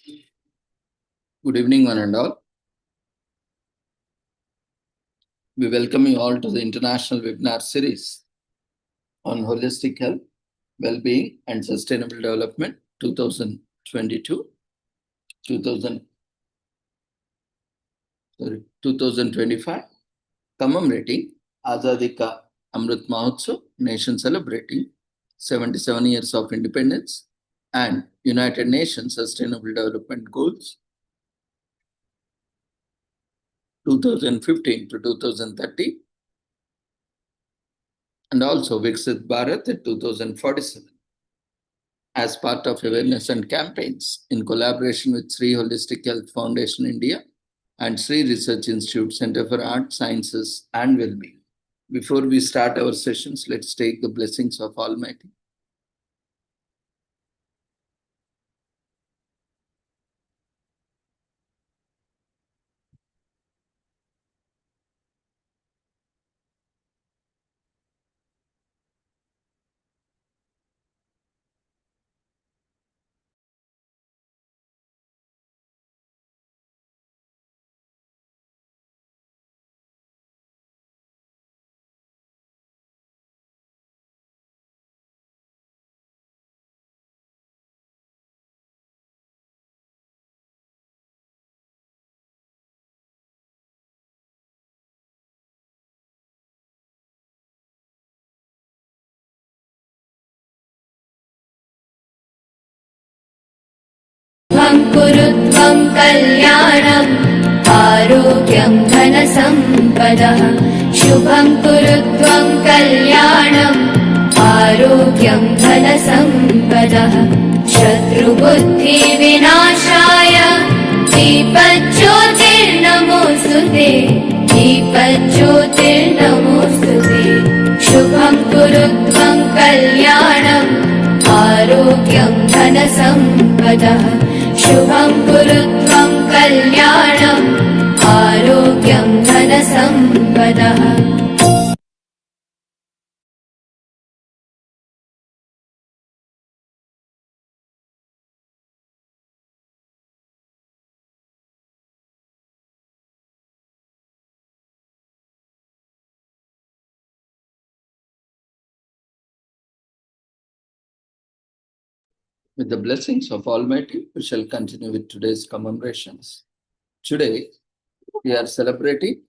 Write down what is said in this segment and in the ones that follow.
Good evening, one and all. We welcome you all to the international webinar series on holistic health, well-being, and sustainable development 2022 2025, commemorating Azadi Ka Amrit Mahotsav, nation celebrating 77 years of independence and United Nations Sustainable Development Goals 2015 to 2030, and also Viksit Bharat at 2047. As part of awareness and campaigns in collaboration with Sri Holistic Health Foundation India and Sri Research Institute Center for Art, Sciences and Wellbeing. Before we start our sessions, let's take the blessings of Almighty. कुरुत्वं कल्याणम् आरोग्यं धनसम्पदः शुभं कुरुत्वं कल्याणम् आरोग्यं धनसम्पदः शत्रुबुद्धिविनाशाय दीपज्योतिर्नमोऽस्तुते दीपज्योतिर्नमोऽस्तुते शुभं कुरुत्वं कल्याणम् आरोग्यं धनसम्पदः शुभं कुरुत्वं कल्याणम् आरोग्यं धनसम्पदः With the blessings of Almighty, we shall continue with today's commemorations. Today, we are celebrating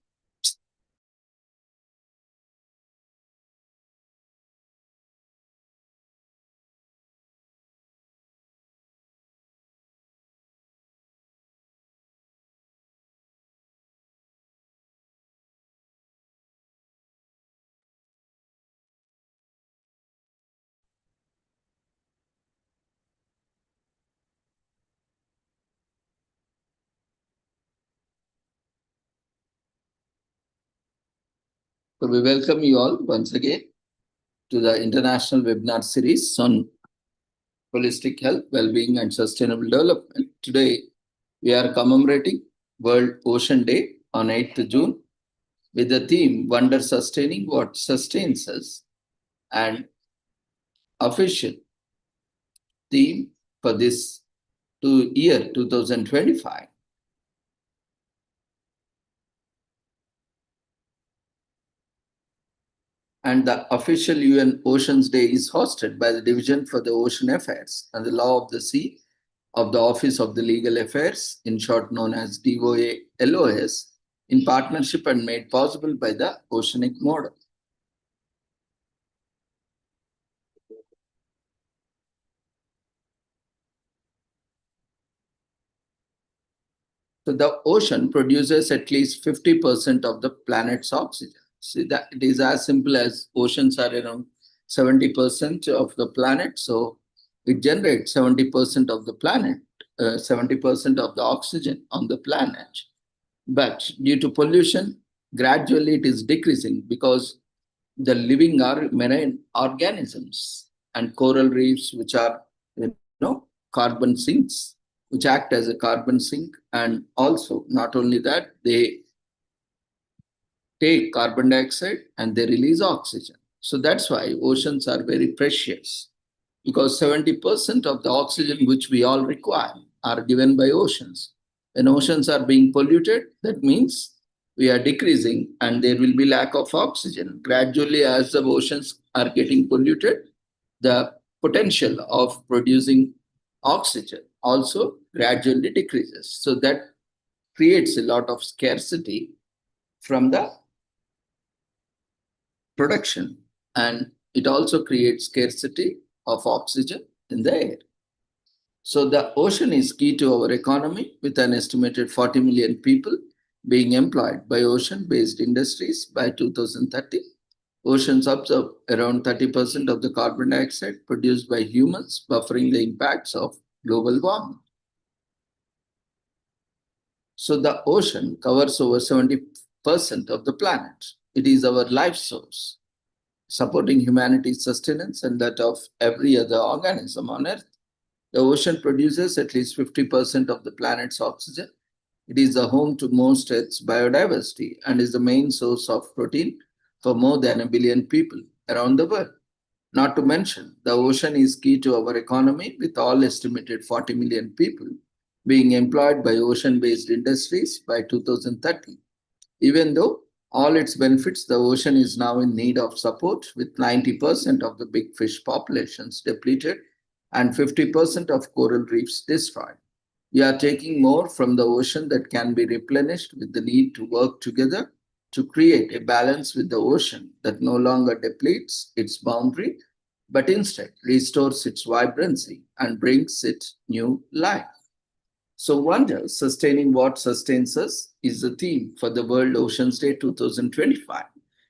So we welcome you all once again to the international webinar series on holistic health, well-being, and sustainable development. Today, we are commemorating World Ocean Day on 8th June with the theme Wonder Sustaining What Sustains Us, and official theme for this year 2025. And the official UN Oceans Day is hosted by the Division for the Ocean Affairs and the Law of the Sea of the Office of the Legal Affairs, in short known as DOA-LOS, in partnership and made possible by the Oceanic Model. So the ocean produces at least 50% of the planet's oxygen. See, that it is as simple as oceans are around 70% of the planet. So it generates 70% of the planet, 70% of the oxygen on the planet. But due to pollution, gradually it is decreasing because the living marine organisms and coral reefs, which are, carbon sinks, which act as a carbon sink, and also not only that, they take carbon dioxide and they release oxygen. So that's why oceans are very precious, because 70% of the oxygen which we all require are given by oceans. When oceans are being polluted, that means we are decreasing and there will be lack of oxygen. Gradually, as the oceans are getting polluted, the potential of producing oxygen also gradually decreases. So that creates a lot of scarcity from the production, and it also creates scarcity of oxygen in the air. So the ocean is key to our economy, with an estimated 40 million people being employed by ocean-based industries by 2030. Oceans absorb around 30% of the carbon dioxide produced by humans, buffering the impacts of global warming. So the ocean covers over 70% of the planet. It is our life source, supporting humanity's sustenance and that of every other organism on Earth. The ocean produces at least 50% of the planet's oxygen. It is the home to most Earth's biodiversity and is the main source of protein for more than a billion people around the world. Not to mention, the ocean is key to our economy, with all estimated 40 million people being employed by ocean based industries by 2030. Even though all its benefits, the ocean is now in need of support, with 90% of the big fish populations depleted and 50% of coral reefs destroyed. We are taking more from the ocean that can be replenished, with the need to work together to create a balance with the ocean that no longer depletes its boundary, but instead restores its vibrancy and brings it new life. So, Wonder, Sustaining What Sustains Us, is the theme for the World Oceans Day 2025,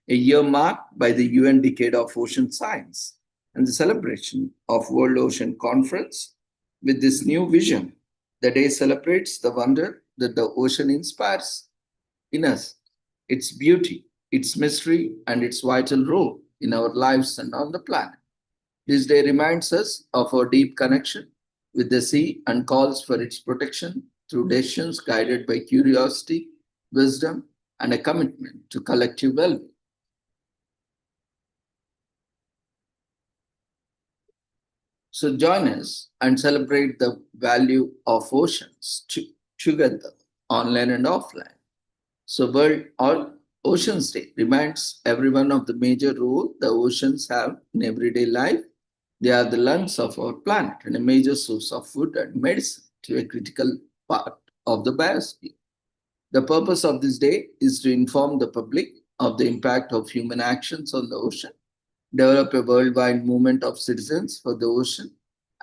a year marked by the UN Decade of Ocean Science and the celebration of World Ocean Conference. With this new vision, the day celebrates the wonder that the ocean inspires in us, its beauty, its mystery, and its vital role in our lives and on the planet. This day reminds us of our deep connection with the sea and calls for its protection through decisions guided by curiosity, wisdom, and a commitment to collective well being. So join us and celebrate the value of oceans together, online and offline. So Oceans Day reminds everyone of the major role the oceans have in everyday life. They are the lungs of our planet and a major source of food and medicine to a critical part of the biosphere. The purpose of this day is to inform the public of the impact of human actions on the ocean, develop a worldwide movement of citizens for the ocean,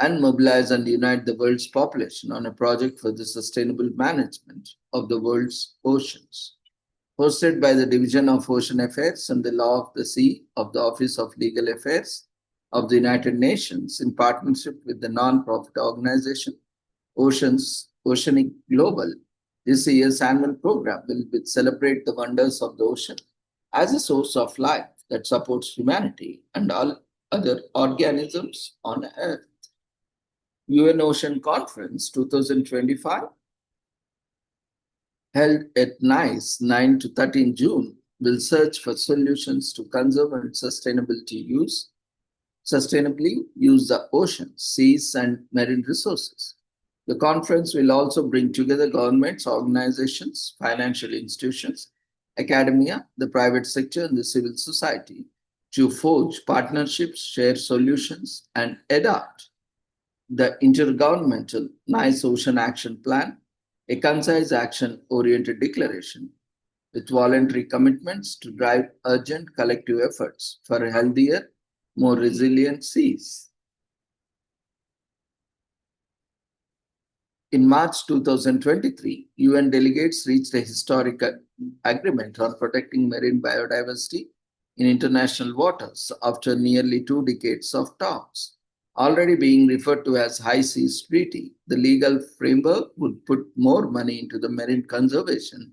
and mobilize and unite the world's population on a project for the sustainable management of the world's oceans. Hosted by the Division of Ocean Affairs and the Law of the Sea of the Office of Legal Affairs of the United Nations, in partnership with the non-profit organization Oceanic Global, this year's annual program will celebrate the wonders of the ocean as a source of life that supports humanity and all other organisms on Earth. UN Ocean Conference 2025, held at NICE 9 to 13 June, will search for solutions to conserve and sustainably use the oceans, seas, and marine resources. The conference will also bring together governments, organizations, financial institutions, academia, the private sector, and the civil society to forge partnerships, share solutions, and adopt the Intergovernmental NICE Ocean Action Plan, a concise action-oriented declaration with voluntary commitments to drive urgent collective efforts for healthier, more resilient seas. In March 2023, UN delegates reached a historic agreement on protecting marine biodiversity in international waters after nearly 2 decades of talks. Already being referred to as High Seas Treaty, the legal framework would put more money into the marine conservation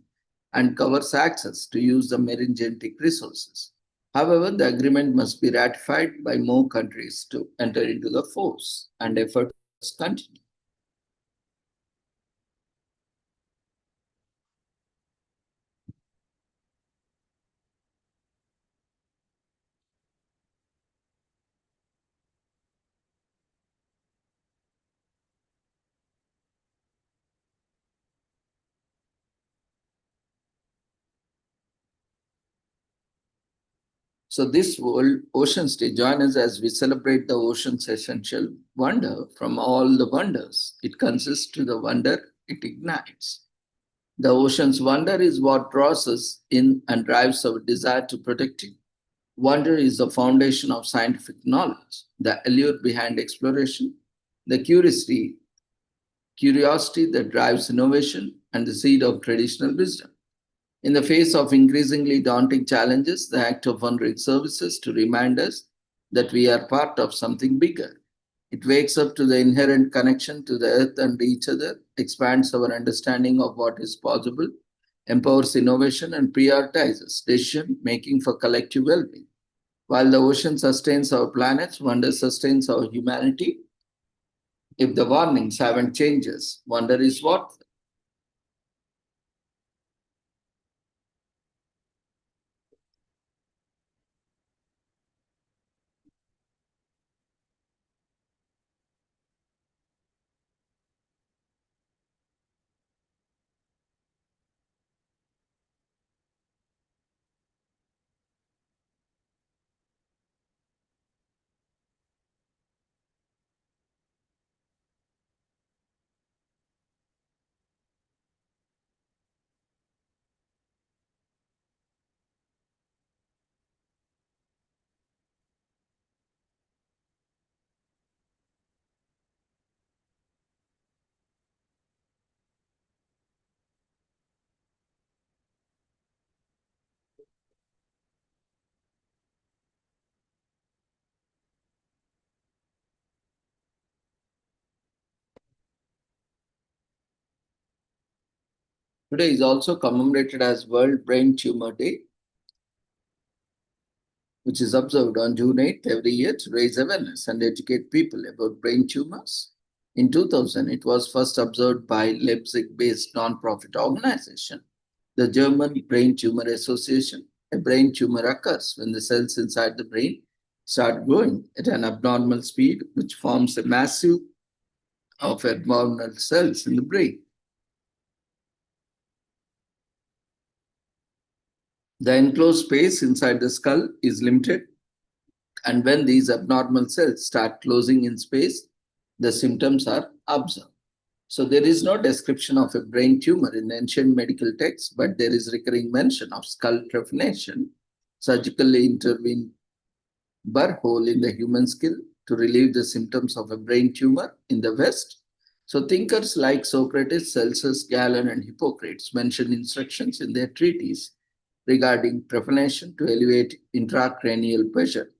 and covers access to use the marine genetic resources. However, the agreement must be ratified by more countries to enter into the force, and efforts continue. So this World Oceans Day, join us as we celebrate the ocean's essential wonder from all the wonders. It consists to the wonder it ignites. The ocean's wonder is what draws us in and drives our desire to protect it. Wonder is the foundation of scientific knowledge, the allure behind exploration, the curiosity that drives innovation, and the seed of traditional wisdom. In the face of increasingly daunting challenges, the act of wondering services to remind us that we are part of something bigger. It wakes up to the inherent connection to the earth and each other, expands our understanding of what is possible, empowers innovation, and prioritizes decision making for collective well being. While the ocean sustains our planets, wonder sustains our humanity. If the warnings haven't changes, wonder is what. Today is also commemorated as World Brain Tumor Day, which is observed on June 8th every year to raise awareness and educate people about brain tumors. In 2000, it was first observed by Leipzig-based non-profit organization, the German Brain Tumor Association. A brain tumor occurs when the cells inside the brain start growing at an abnormal speed, which forms a massive of abnormal cells in the brain. The enclosed space inside the skull is limited, and when these abnormal cells start closing in space, the symptoms are observed. So there is no description of a brain tumor in ancient medical texts, but there is recurring mention of skull trepanation, surgically intervened burr hole in the human skull to relieve the symptoms of a brain tumor in the West. So thinkers like Socrates, Celsus, Galen, and Hippocrates mention instructions in their treatise regarding trepanation to elevate intracranial pressure,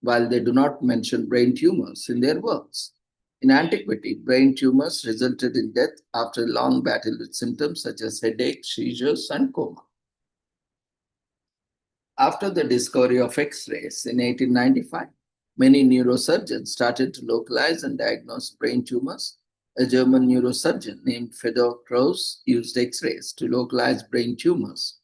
while they do not mention brain tumors in their works. In antiquity, brain tumors resulted in death after a long battle with symptoms such as headache, seizures, and coma. After the discovery of X-rays in 1895, many neurosurgeons started to localize and diagnose brain tumors. A German neurosurgeon named Fedor Krauss used X-rays to localize brain tumors.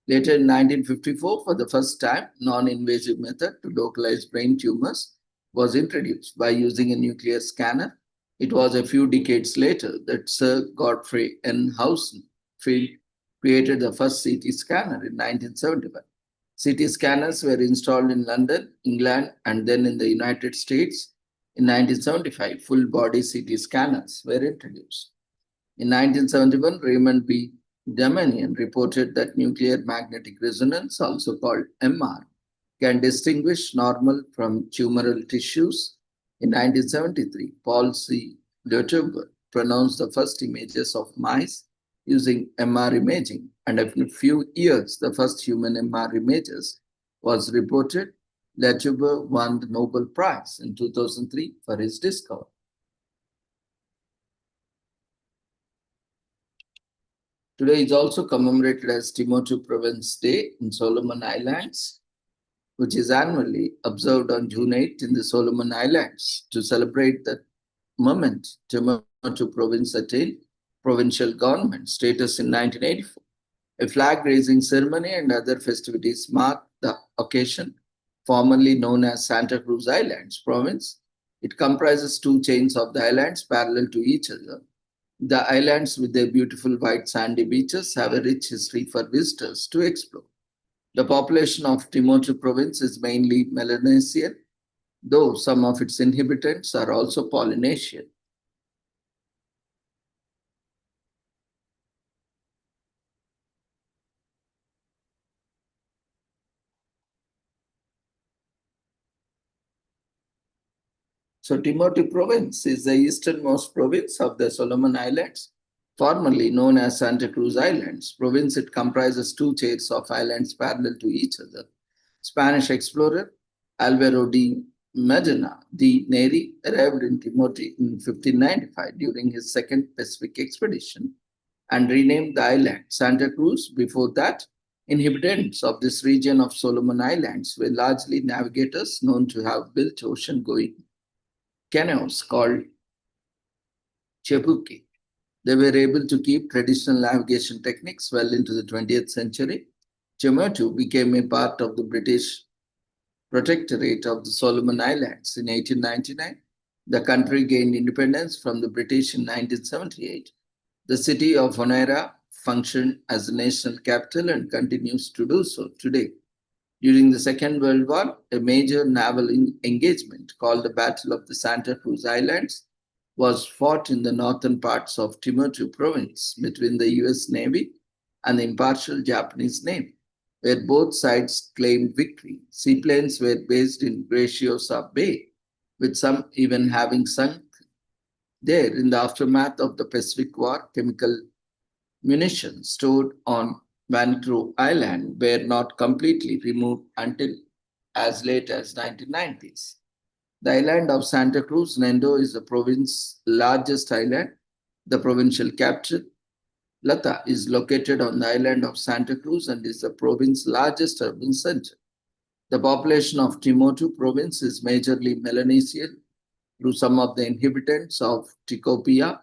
Later in 1954, for the first time, non-invasive method to localize brain tumors was introduced by using a nuclear scanner. It was a few decades later that Sir Godfrey N. Hounsfield created the first CT scanner in 1971. CT scanners were installed in London, England, and then in the United States. In 1975, full-body CT scanners were introduced. In 1971, Raymond B. Damanian reported that nuclear magnetic resonance, also called MR, can distinguish normal from tumoral tissues. In 1973, Paul C. Leuteber pronounced the first images of mice using MR imaging, and in a few years, the first human MR images was reported. Leuteber won the Nobel Prize in 2003 for his discovery. Today is also commemorated as Timothy Province Day in Solomon Islands, which is annually observed on June 8th in the Solomon Islands to celebrate the moment Timothy Province attained provincial government status in 1984. A flag-raising ceremony and other festivities mark the occasion, formerly known as Santa Cruz Islands province. It comprises two chains of the islands parallel to each other. The islands with their beautiful white sandy beaches have a rich history for visitors to explore. The population of Timor province is mainly Melanesian, though some of its inhabitants are also Polynesian. So Timor province is the easternmost province of the Solomon Islands, formerly known as Santa Cruz Islands. Province it comprises two chains of islands parallel to each other. Spanish explorer Alvaro de Medina de Neri arrived in Timor in 1595 during his second Pacific expedition and renamed the island Santa Cruz. Before that, inhabitants of this region of Solomon Islands were largely navigators known to have built ocean-going canoes called chebuque. They were able to keep traditional navigation techniques well into the 20th century. Tuamotu became a part of the British Protectorate of the Solomon Islands in 1899. The country gained independence from the British in 1978. The city of Honiara functioned as the national capital and continues to do so today. During the Second World War, a major naval engagement called the Battle of the Santa Cruz Islands was fought in the northern parts of Timor province between the US Navy and the impartial Japanese Navy, where both sides claimed victory. Seaplanes were based in Graciosa Bay, with some even having sunk there in the aftermath of the Pacific War. Chemical munitions stored on Vanuatu Island were not completely removed until as late as 1990s. The island of Santa Cruz Nendo is the province's largest island. The provincial capital, Lata, is located on the island of Santa Cruz and is the province's largest urban center. The population of Timor province is majorly Melanesian through some of the inhabitants of Tikopia,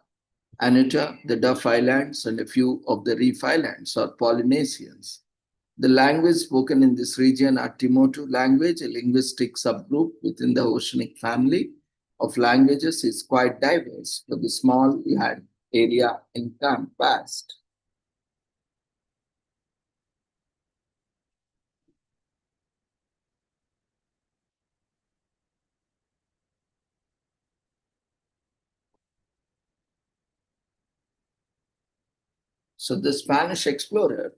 Anuta, the Duff Islands, and a few of the Reef Islands are Polynesians. The language spoken in this region are Timor language, a linguistic subgroup within the Oceanic family of languages, is quite diverse for the small land area encompassed. So the Spanish explorer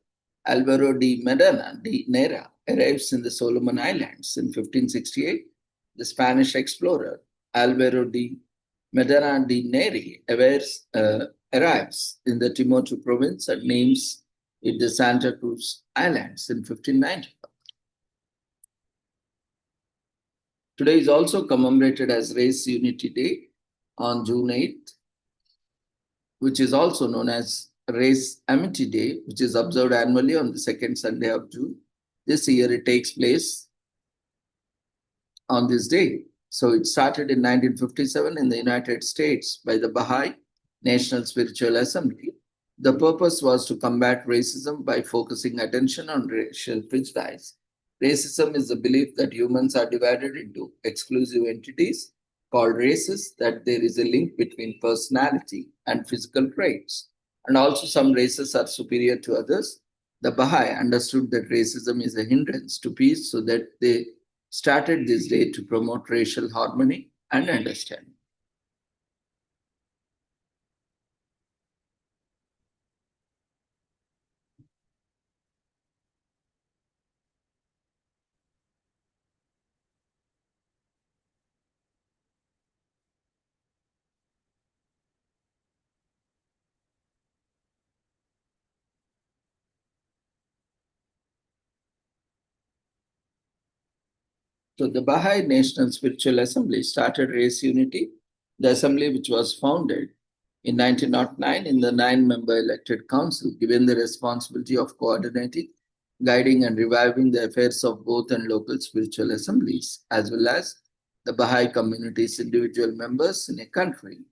Alvaro de Medina de Nera arrives in the Solomon Islands in 1568. The Spanish explorer Alvaro de Medina de Neri arrives in the Timor province and names it the Santa Cruz Islands in 1590. Today is also commemorated as Race Unity Day on June 8th, which is also known as Race Amity Day, which is observed annually on the second Sunday of June. This year it takes place on this day. So it started in 1957 in the United States by the Baha'i National Spiritual Assembly. The purpose was to combat racism by focusing attention on racial prejudice. Racism is the belief that humans are divided into exclusive entities called races, that there is a link between personality and physical traits, and also some races are superior to others. The Baha'i understood that racism is a hindrance to peace, so that they started this day to promote racial harmony and understanding. So the Baha'i National Spiritual Assembly started Race Unity, the assembly which was founded in 1909 in the 9-member elected council, given the responsibility of coordinating, guiding and reviving the affairs of both and local spiritual assemblies, as well as the Baha'i community's individual members in a country.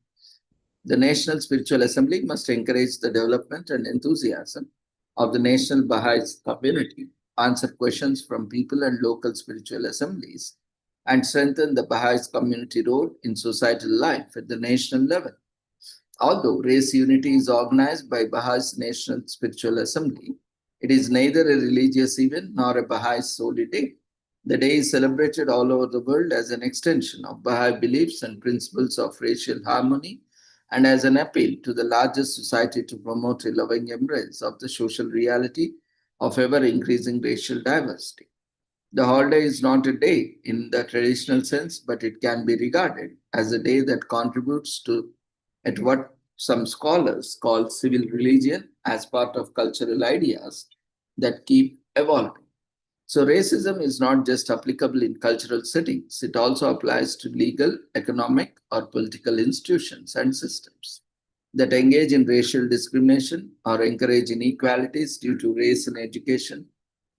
The National Spiritual Assembly must encourage the development and enthusiasm of the national Baha'i community, answer questions from people and local spiritual assemblies, and strengthen the Baha'i community role in societal life at the national level. Although Race Unity is organized by Baha'is National Spiritual Assembly, It is neither a religious event nor a Baha'i holy day. The day is celebrated all over the world as an extension of Baha'i beliefs and principles of racial harmony and as an appeal to the largest society to promote a loving embrace of the social reality of ever increasing racial diversity. The holiday is not a day in the traditional sense, but it can be regarded as a day that contributes to at what some scholars call civil religion as part of cultural ideas that keep evolving. So, racism is not just applicable in cultural settings, it also applies to legal, economic, or political institutions and systems that engage in racial discrimination or encourage inequalities due to race in education,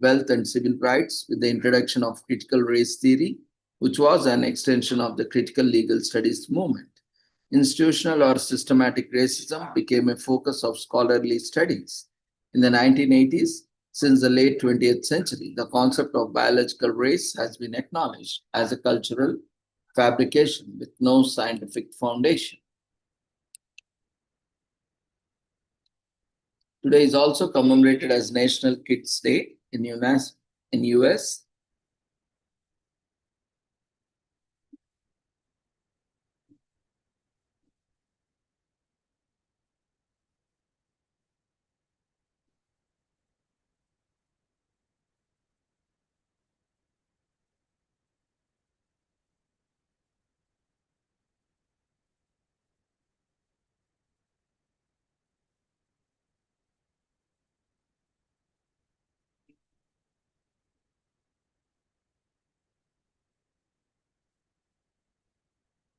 wealth, and civil rights. With the introduction of critical race theory, which was an extension of the critical legal studies movement. Institutional or systematic racism became a focus of scholarly studies. In the 1980s, since the late 20th century, the concept of biological race has been acknowledged as a cultural fabrication with no scientific foundation. Today is also commemorated as National Kids Day in US.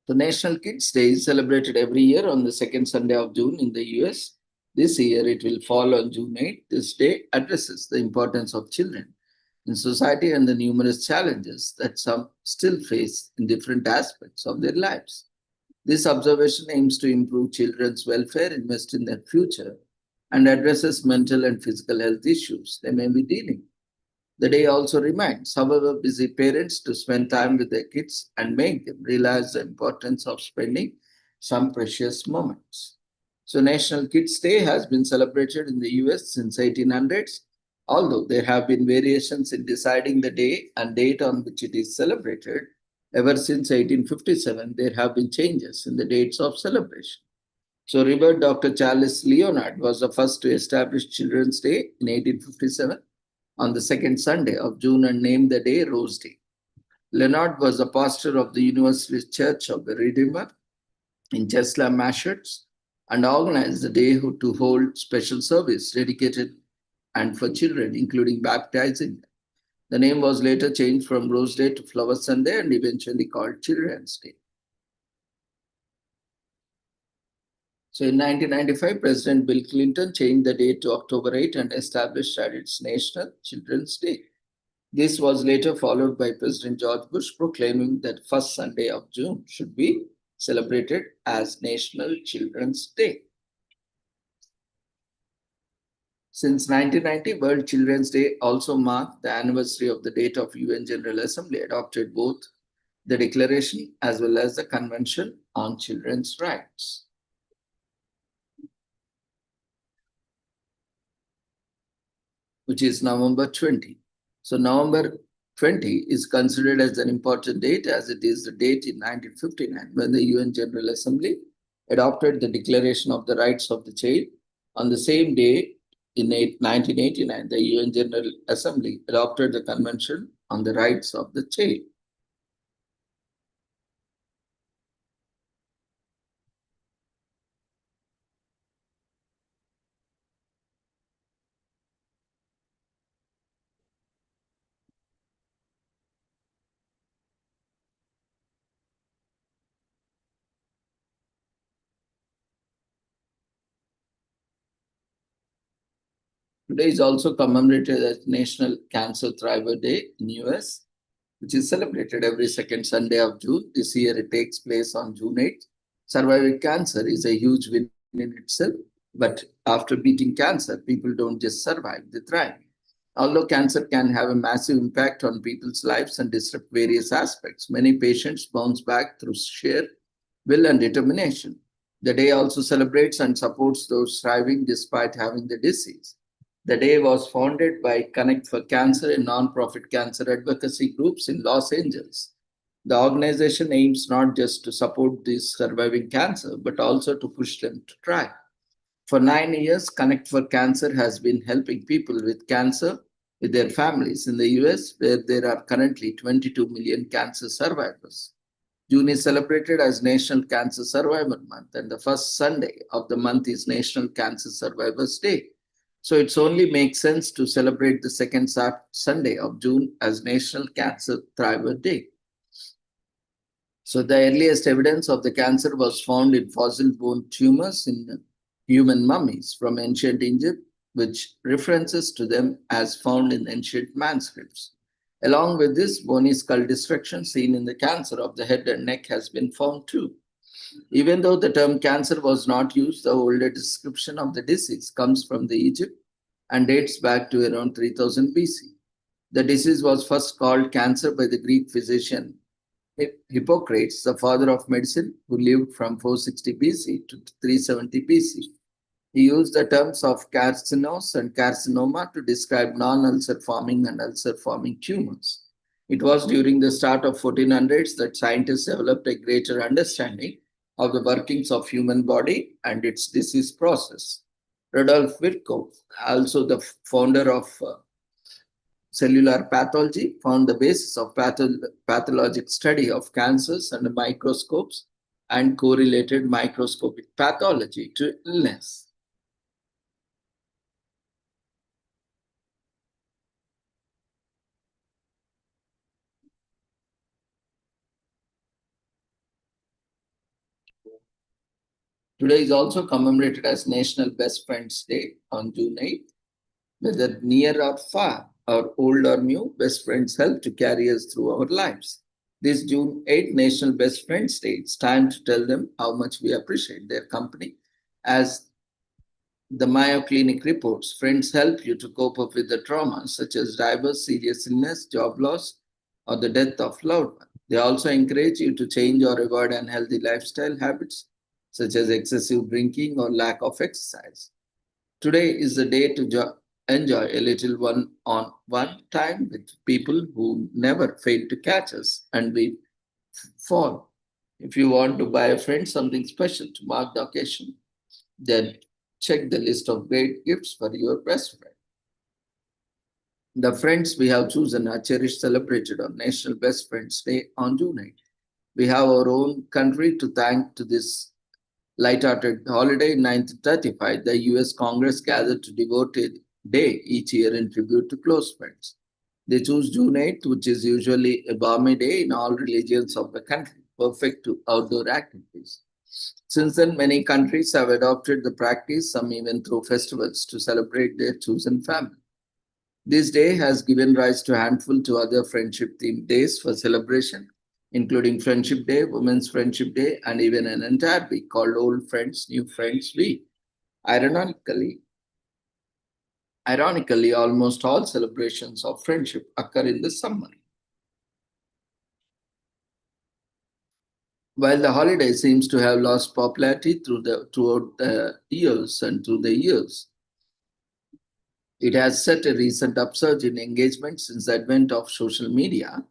The National Kids Day is celebrated every year on the second Sunday of June in the US. This year it will fall on June 8th. This day addresses the importance of children in society and the numerous challenges that some still face in different aspects of their lives. This observation aims to improve children's welfare, invest in their future, and addresses mental and physical health issues they may be dealing with. The day also reminds, however, busy parents to spend time with their kids and make them realize the importance of spending some precious moments. So, National Kids Day has been celebrated in the US since 1800s, although there have been variations in deciding the day and date on which it is celebrated. Ever since 1857, there have been changes in the dates of celebration. So, revered Dr. Charles Leonard was the first to establish Children's Day in 1857 on the second Sunday of June and named the day Rose Day. Leonard was the pastor of the Universalist Church of the Redeemer in Chester, Massachusetts, and organized the day to hold special service dedicated and for children, including baptizing them. The name was later changed from Rose Day to Flower Sunday and eventually called Children's Day. So in 1995, President Bill Clinton changed the date to October 8 and established that it's National Children's Day. This was later followed by President George Bush proclaiming that first Sunday of June should be celebrated as National Children's Day. Since 1990, World Children's Day also marked the anniversary of the date of UN General Assembly adopted both the Declaration as well as the Convention on Children's Rights, which is November 20. So November 20 is considered as an important date as it is the date in 1959 when the UN General Assembly adopted the Declaration of the Rights of the Child. On the same day, in 1989, the UN General Assembly adopted the Convention on the Rights of the Child. Today is also commemorated as National Cancer Thriver Day in US, which is celebrated every second Sunday of June. This year it takes place on June 8th. Surviving cancer is a huge win in itself, but after beating cancer, people don't just survive, they thrive. Although cancer can have a massive impact on people's lives and disrupt various aspects, many patients bounce back through sheer will and determination. The day also celebrates and supports those thriving despite having the disease. The day was founded by Connect for Cancer, a non-profit cancer advocacy groups in Los Angeles. The organization aims not just to support these surviving cancer, but also to push them to try. For 9 years, Connect for Cancer has been helping people with cancer with their families in the US, where there are currently 22 million cancer survivors. June is celebrated as National Cancer Survivor Month, and the first Sunday of the month is National Cancer Survivors Day. So it's only makes sense to celebrate the second Sunday of June as National Cancer Thriver Day. So the earliest evidence of the cancer was found in fossil bone tumors in human mummies from ancient Egypt, which references to them as found in ancient manuscripts. Along with this, bony skull destruction seen in the cancer of the head and neck has been found too. Even though the term cancer was not used, the older description of the disease comes from the Egypt and dates back to around 3000 BC. The disease was first called cancer by the Greek physician Hippocrates, the father of medicine, who lived from 460 BC to 370 BC. He used the terms of carcinos and carcinoma to describe non-ulcer forming and ulcer forming tumors. It was during the start of 1400s that scientists developed a greater understanding of the workings of human body and its disease process. Rudolf Virchow, also the founder of cellular pathology, found the basis of pathologic study of cancers under microscopes and correlated microscopic pathology to illness. Today is also commemorated as National Best Friends Day on June 8th. Whether near or far, or old or new, best friends help to carry us through our lives. This June 8th National Best Friends Day, it's time to tell them how much we appreciate their company. As the Mayo Clinic reports, friends help you to cope up with the trauma such as diverse serious illness, job loss, or the death of loved one. They also encourage you to change or avoid unhealthy lifestyle habits such as excessive drinking or lack of exercise. Today is the day to enjoy a little one-on-one time with people who never fail to catch us and we fall. If you want to buy a friend something special to mark the occasion, then check the list of great gifts for your best friend. The friends we have chosen are cherished, celebrated on National Best Friends Day on June 8th. We have our own country to thank to this light-hearted holiday. In 1935, the US Congress gathered to devote a day each year in tribute to close friends. They choose June 8th, which is usually a balmy day in all religions of the country, perfect to outdoor activities. Since then, many countries have adopted the practice, some even through festivals, to celebrate their chosen family. This day has given rise to a handful to other friendship-themed days for celebration, including Friendship Day, Women's Friendship Day, and even an entire week called Old Friends, New Friends Week. Ironically, almost all celebrations of friendship occur in the summer. While the holiday seems to have lost popularity throughout the years and through the years, it has set a recent upsurge in engagement since the advent of social media.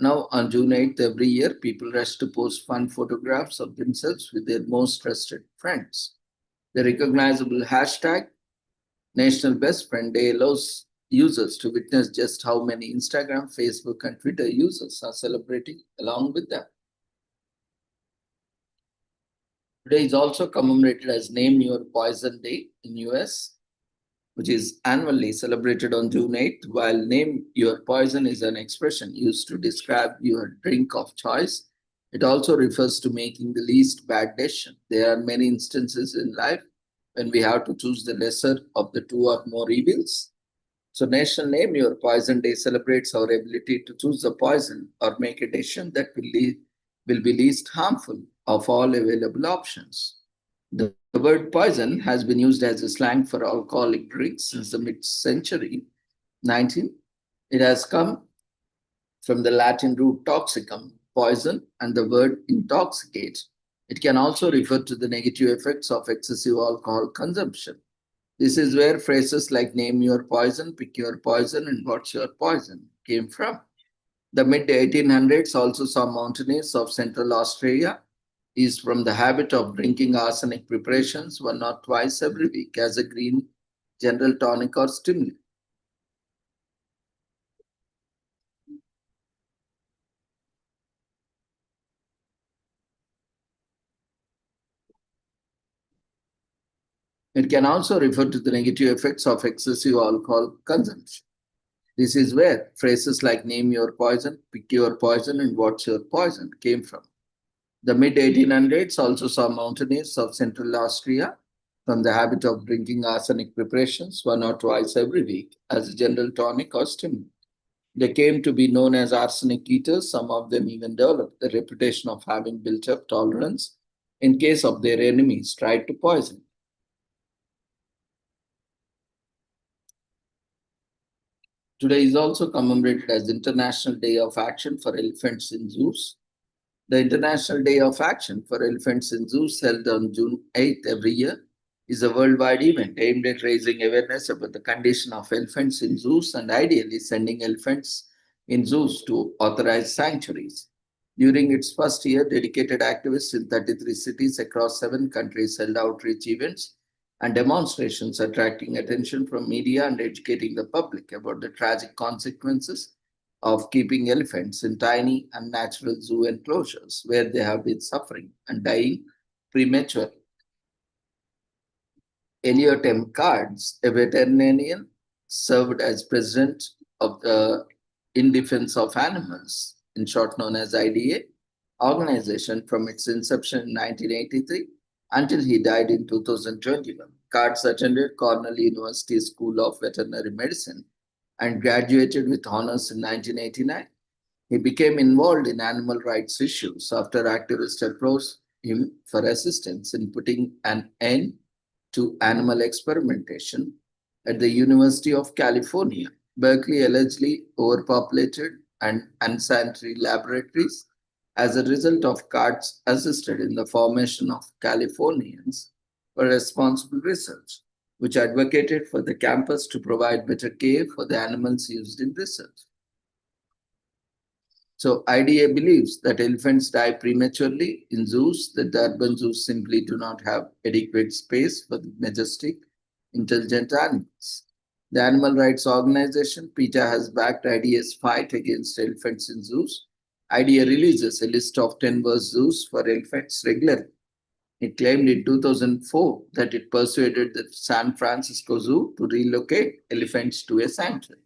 Now, on June 8th, every year, people rush to post fun photographs of themselves with their most trusted friends. The recognizable hashtag National Best Friend Day allows users to witness just how many Instagram, Facebook, and Twitter users are celebrating along with them. Today is also commemorated as Name Your Poison Day in US, which is annually celebrated on June 8th. While Name Your Poison is an expression used to describe your drink of choice, it also refers to making the least bad decision. There are many instances in life when we have to choose the lesser of the two or more evils. So National Name Your Poison Day celebrates our ability to choose the poison or make a decision that will be least harmful of all available options. The word poison has been used as a slang for alcoholic drinks since the mid-century 19. It has come from the Latin root toxicum, poison, and the word intoxicate. It can also refer to the negative effects of excessive alcohol consumption. This is where phrases like name your poison, pick your poison, and what's your poison came from. The mid 1800s also saw mountaineers of Central Australia is from the habit of drinking arsenic preparations one or twice every week as a green general tonic or stimulant. It can also refer to the negative effects of excessive alcohol consumption. This is where phrases like name your poison, pick your poison, and what's your poison came from. The mid 1800s also saw mountaineers of Central Austria from the habit of drinking arsenic preparations one or twice every week as a general tonic or stimulant. They came to be known as arsenic eaters. Some of them even developed the reputation of having built up tolerance in case of their enemies tried to poison. Today is also commemorated as International Day of Action for Elephants in Zoos. The International Day of Action for Elephants in Zoos, held on June 8th every year, is a worldwide event aimed at raising awareness about the condition of elephants in zoos and ideally sending elephants in zoos to authorized sanctuaries. During its first year, dedicated activists in 33 cities across 7 countries held outreach events and demonstrations attracting attention from media and educating the public about the tragic consequences of keeping elephants in tiny unnatural zoo enclosures where they have been suffering and dying prematurely. Elliot M. Cards, a veterinarian, served as president of the In Defense of Animals, in short known as IDA, organization from its inception in 1983 until he died in 2021. Cards attended Cornell University School of Veterinary Medicine and graduated with honors in 1989. He became involved in animal rights issues after activists approached him for assistance in putting an end to animal experimentation at the University of California. Berkeley allegedly overpopulated and unsanitary laboratories. As a result of Cards assisted in the formation of Californians for Responsible Research, which advocated for the campus to provide better care for the animals used in research. So IDA believes that elephants die prematurely in zoos, that the urban zoos simply do not have adequate space for the majestic, intelligent animals. The animal rights organization PETA has backed IDA's fight against elephants in zoos. IDA releases a list of 10 worst zoos for elephants regularly. It claimed in 2004 that it persuaded the San Francisco Zoo to relocate elephants to a sanctuary.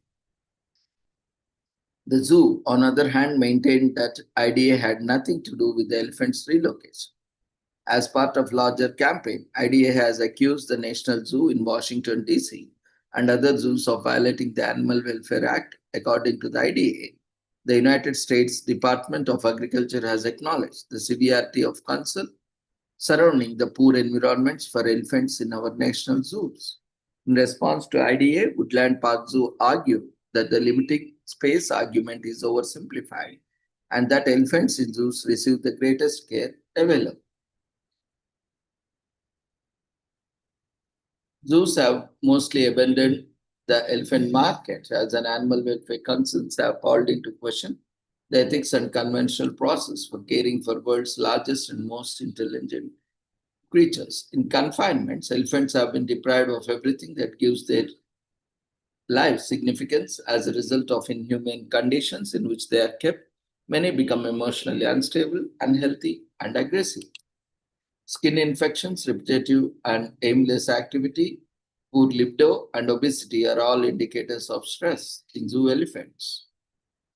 The zoo, on the other hand, maintained that IDA had nothing to do with the elephants' relocation. As part of larger campaign, IDA has accused the National Zoo in Washington, D.C. and other zoos of violating the Animal Welfare Act. According to the IDA, the United States Department of Agriculture has acknowledged the severity of concern surrounding the poor environments for elephants in our national zoos. In response to IDA, Woodland Park Zoo argued that the limiting space argument is oversimplified and that elephants in zoos receive the greatest care available. Zoos have mostly abandoned the elephant market as an animal welfare concerns have called into question the ethics and conventional process for caring for world's largest and most intelligent creatures. In confinements, elephants have been deprived of everything that gives their life significance. As a result of inhumane conditions in which they are kept, many become emotionally unstable, unhealthy, and aggressive. Skin infections, repetitive and aimless activity, poor libido, and obesity are all indicators of stress in zoo elephants.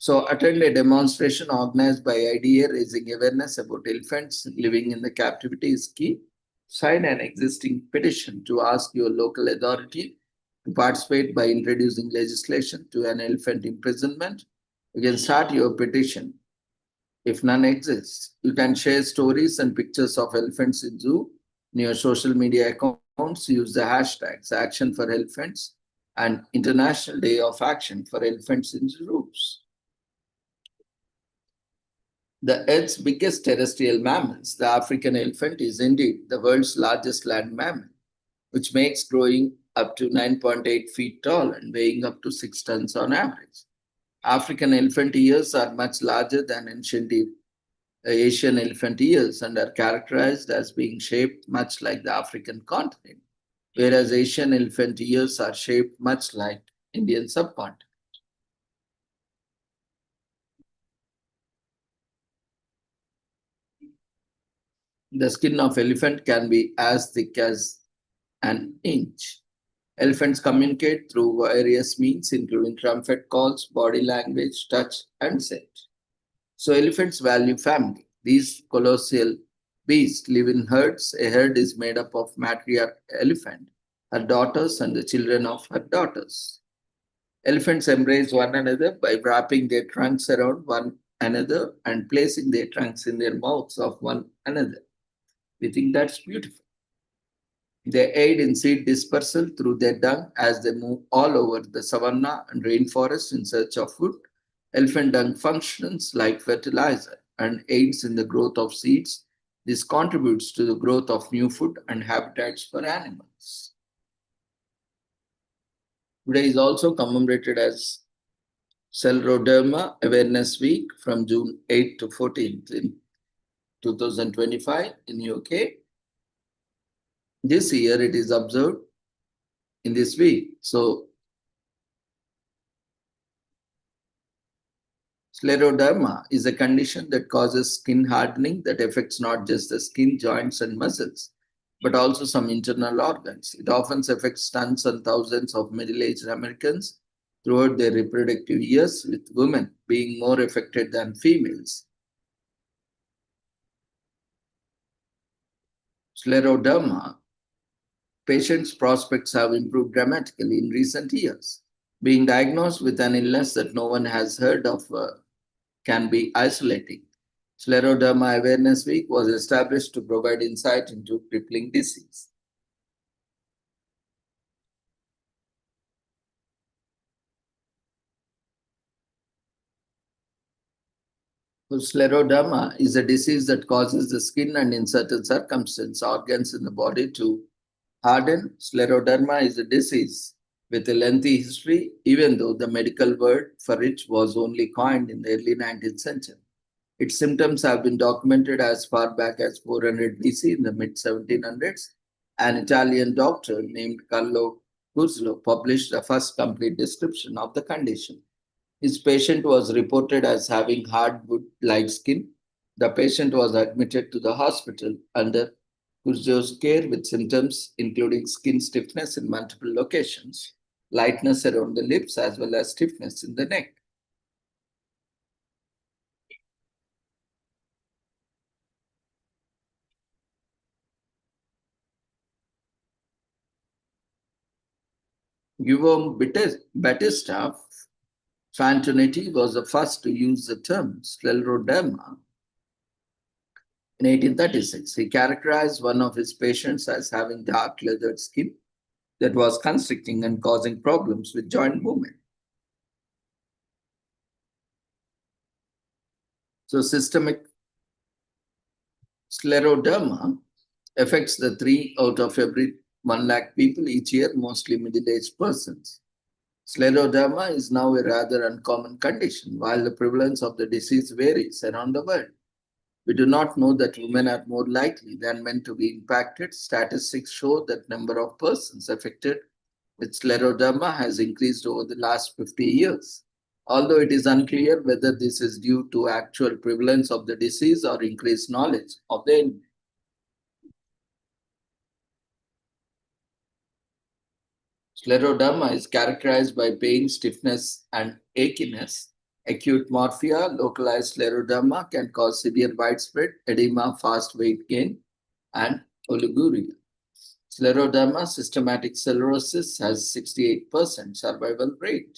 So, attend a demonstration organized by IDA raising awareness about elephants living in the captivity is key. Sign an existing petition to ask your local authority to participate by introducing legislation to an elephant imprisonment. You can start your petition. If none exists, you can share stories and pictures of elephants in zoo in your social media accounts. Use the hashtags Action for Elephants and International Day of Action for Elephants in Zoos. The Earth's biggest terrestrial mammals, the African elephant, is indeed the world's largest land mammal, which makes growing up to 9.8 feet tall and weighing up to 6 tons on average. African elephant ears are much larger than ancient Asian elephant ears and are characterized as being shaped much like the African continent, whereas Asian elephant ears are shaped much like Indian subcontinent. The skin of elephant can be as thick as an inch. Elephants communicate through various means, including trumpet calls, body language, touch, and scent. So elephants value family. These colossal beasts live in herds. A herd is made up of matriarch elephant, her daughters, and the children of her daughters. Elephants embrace one another by wrapping their trunks around one another and placing their trunks in their mouths of one another. We think that's beautiful. They aid in seed dispersal through their dung as they move all over the savanna and rainforest in search of food. Elephant dung functions like fertilizer and aids in the growth of seeds. This contributes to the growth of new food and habitats for animals. Today is also commemorated as Scleroderma Awareness Week from June 8th to 14th in 2025 in UK. This year it is observed in this week. So scleroderma is a condition that causes skin hardening that affects not just the skin, joints, and muscles, but also some internal organs. It often affects tens and thousands of middle-aged Americans throughout their reproductive years, with women being more affected than females. Scleroderma patients' prospects have improved dramatically in recent years. Being diagnosed with an illness that no one has heard of can be isolating. Scleroderma Awareness Week was established to provide insight into crippling disease. Scleroderma is a disease that causes the skin and, in certain circumstances, organs in the body to harden. Scleroderma is a disease with a lengthy history, even though the medical word for it was only coined in the early 19th century. Its symptoms have been documented as far back as 400 BC in the mid-1700s. An Italian doctor named Carlo Curzlo published the first complete description of the condition. His patient was reported as having hardwood-like skin. The patient was admitted to the hospital under Curzlo's care with symptoms including skin stiffness in multiple locations, lightness around the lips, as well as stiffness in the neck. Guillaume Battista Fantonetti was the first to use the term scleroderma in 1836. He characterized one of his patients as having dark leathered skin that was constricting and causing problems with joint movement. So systemic scleroderma affects the 3 out of every 1 lakh people each year, mostly middle-aged persons. Scleroderma is now a rather uncommon condition, while the prevalence of the disease varies around the world. We do not know that women are more likely than men to be impacted. Statistics show that number of persons affected with scleroderma has increased over the last 50 years. Although it is unclear whether this is due to actual prevalence of the disease or increased knowledge of the enemy. Scleroderma is characterized by pain, stiffness, and achiness. Acute morphia, localized scleroderma can cause severe widespread edema, fast weight gain, and oliguria. Scleroderma systematic sclerosis has 68% survival rate.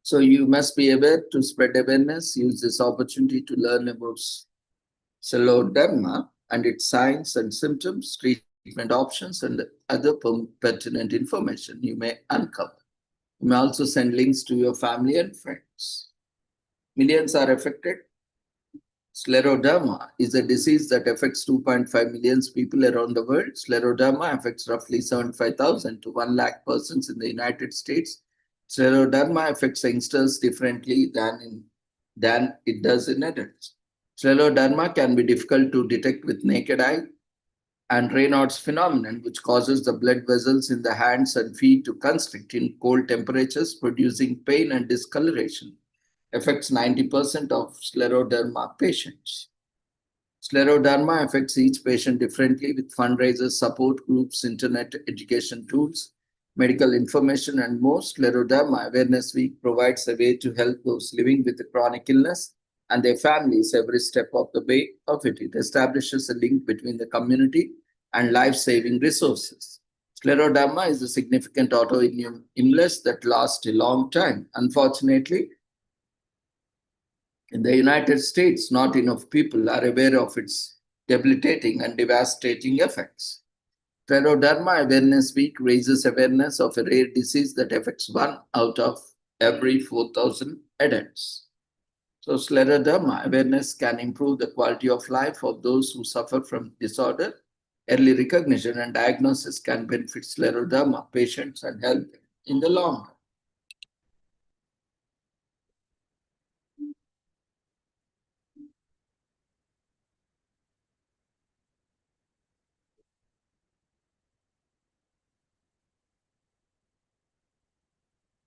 So you must be aware to spread awareness, use this opportunity to learn about scleroderma and its signs and symptoms, treatment options, and other pertinent information you may uncover. You may also send links to your family and friends. Millions are affected. Scleroderma is a disease that affects 2.5 million people around the world. Scleroderma affects roughly 75,000 to 1 lakh persons in the United States. Scleroderma affects youngsters differently than it does in adults. Scleroderma can be difficult to detect with naked eye, and Raynaud's phenomenon, which causes the blood vessels in the hands and feet to constrict in cold temperatures, producing pain and discoloration, affects 90% of scleroderma patients. Scleroderma affects each patient differently with fundraisers, support groups, internet education tools, medical information, and more. Scleroderma Awareness Week provides a way to help those living with a chronic illness and their families every step of the way of it. It establishes a link between the community and life-saving resources. Scleroderma is a significant autoimmune illness that lasts a long time. Unfortunately, in the United States, not enough people are aware of its debilitating and devastating effects. Scleroderma Awareness Week raises awareness of a rare disease that affects 1 out of every 4,000 adults. So, scleroderma awareness can improve the quality of life of those who suffer from disorder. Early recognition and diagnosis can benefit scleroderma patients and help in the long run.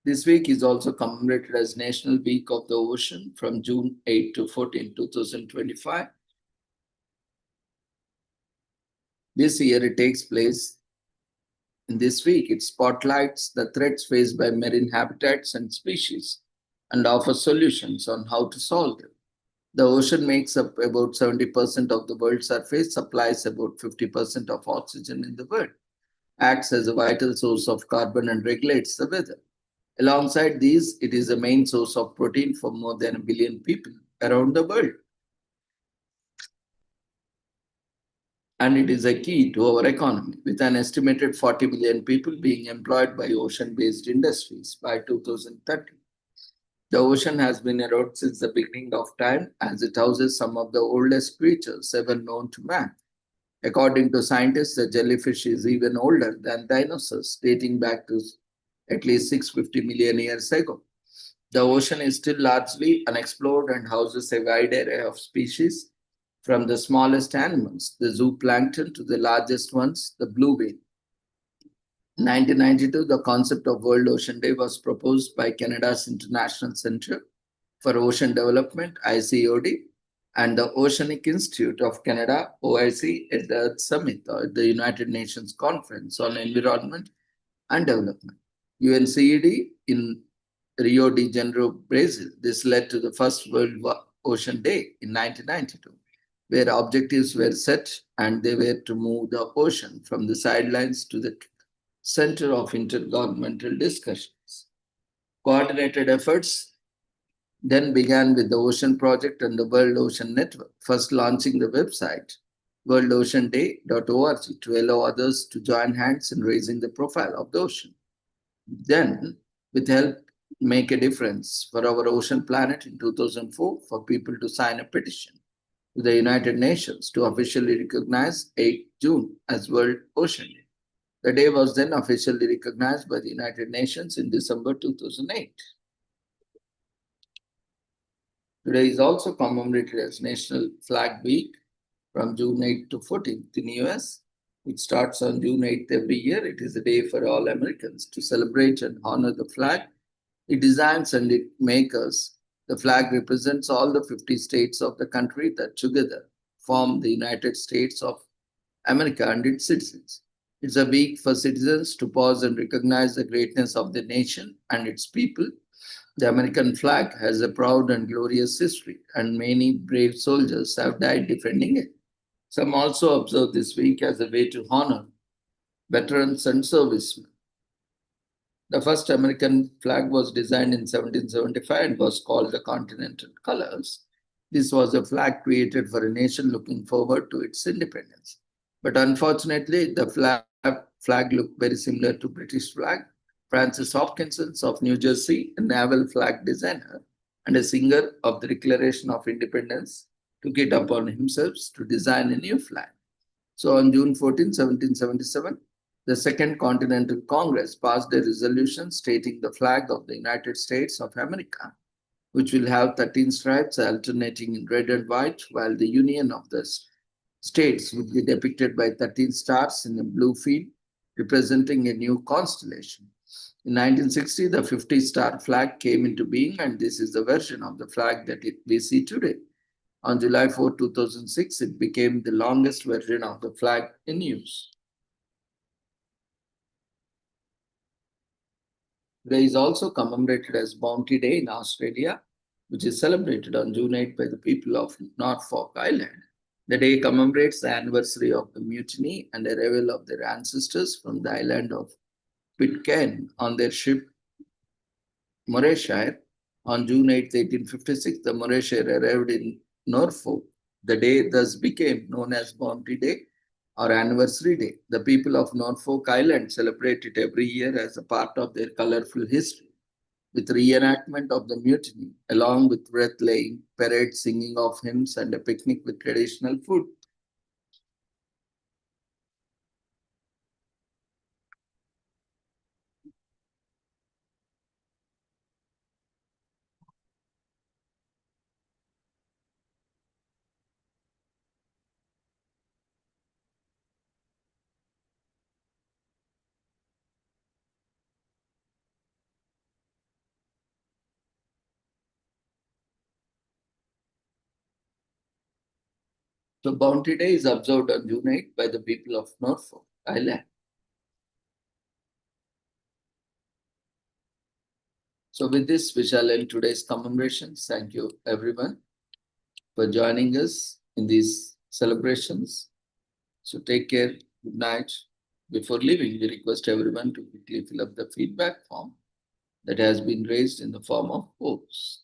This week is also commemorated as National Week of the Ocean from June 8 to 14, 2025. This year it takes place in this week. It spotlights the threats faced by marine habitats and species and offers solutions on how to solve them. The ocean makes up about 70% of the world's surface, supplies about 50% of oxygen in the world, acts as a vital source of carbon, and regulates the weather. Alongside these, it is a main source of protein for more than a billion people around the world. And it is a key to our economy, with an estimated 40 million people being employed by ocean-based industries by 2030. The ocean has been around since the beginning of time, as it houses some of the oldest creatures ever known to man. According to scientists, the jellyfish is even older than dinosaurs, dating back to at least 650 million years ago. The ocean is still largely unexplored and houses a wide array of species, from the smallest animals, the zooplankton, to the largest ones, the blue whale. In 1992, the concept of World Ocean Day was proposed by Canada's International Centre for Ocean Development, ICOD, and the Oceanic Institute of Canada, OIC, at the Earth Summit, or the United Nations Conference on Environment and Development, UNCED, in Rio de Janeiro, Brazil. This led to the first World Ocean Day in 1992, where objectives were set and they were to move the ocean from the sidelines to the center of intergovernmental discussions. Coordinated efforts then began with the Ocean Project and the World Ocean Network, first launching the website worldoceanday.org to allow others to join hands in raising the profile of the ocean. Then, with help Make a Difference for Our Ocean Planet in 2004, for people to sign a petition to the United Nations to officially recognize 8 June as World Ocean Day. The day was then officially recognized by the United Nations in December 2008. Today is also commemorated as National Flag Week from June 8th to 14th in US. It starts on June 8th every year. It is a day for all Americans to celebrate and honor the flag. It designs and it makers. The flag represents all the 50 states of the country that together form the United States of America and its citizens. It's a week for citizens to pause and recognize the greatness of the nation and its people. The American flag has a proud and glorious history, and many brave soldiers have died defending it. Some also observe this week as a way to honor veterans and servicemen. The first American flag was designed in 1775 and was called the Continental Colors. This was a flag created for a nation looking forward to its independence. But unfortunately, the flag looked very similar to British flag. Francis Hopkinson of New Jersey, a naval flag designer and a singer of the Declaration of Independence, took it upon himself to design a new flag. So on June 14, 1777, the Second Continental Congress passed a resolution stating the flag of the United States of America, which will have 13 stripes alternating in red and white, while the Union of the States would be depicted by 13 stars in a blue field, representing a new constellation. In 1960, the 50-star flag came into being, and this is the version of the flag that we see today. On July 4, 2006, it became the longest version of the flag in use. Today is also commemorated as Bounty Day in Australia, which is celebrated on June 8 by the people of Norfolk Island. The day commemorates the anniversary of the mutiny and arrival of their ancestors from the island of Pitcairn on their ship Morayshire. On June 8, 1856, the Morayshire arrived in Norfolk. The day thus became known as Bounty Day or Anniversary Day. The people of Norfolk Island celebrate it every year as a part of their colorful history, with reenactment of the mutiny, along with wreath-laying, parade singing of hymns, and a picnic with traditional food. So Bounty Day is observed on June 8 by the people of Norfolk Island. So with this, we shall end today's commemorations. Thank you, everyone, for joining us in these celebrations. So take care. Good night. Before leaving, we request everyone to quickly fill up the feedback form that has been raised in the form of polls.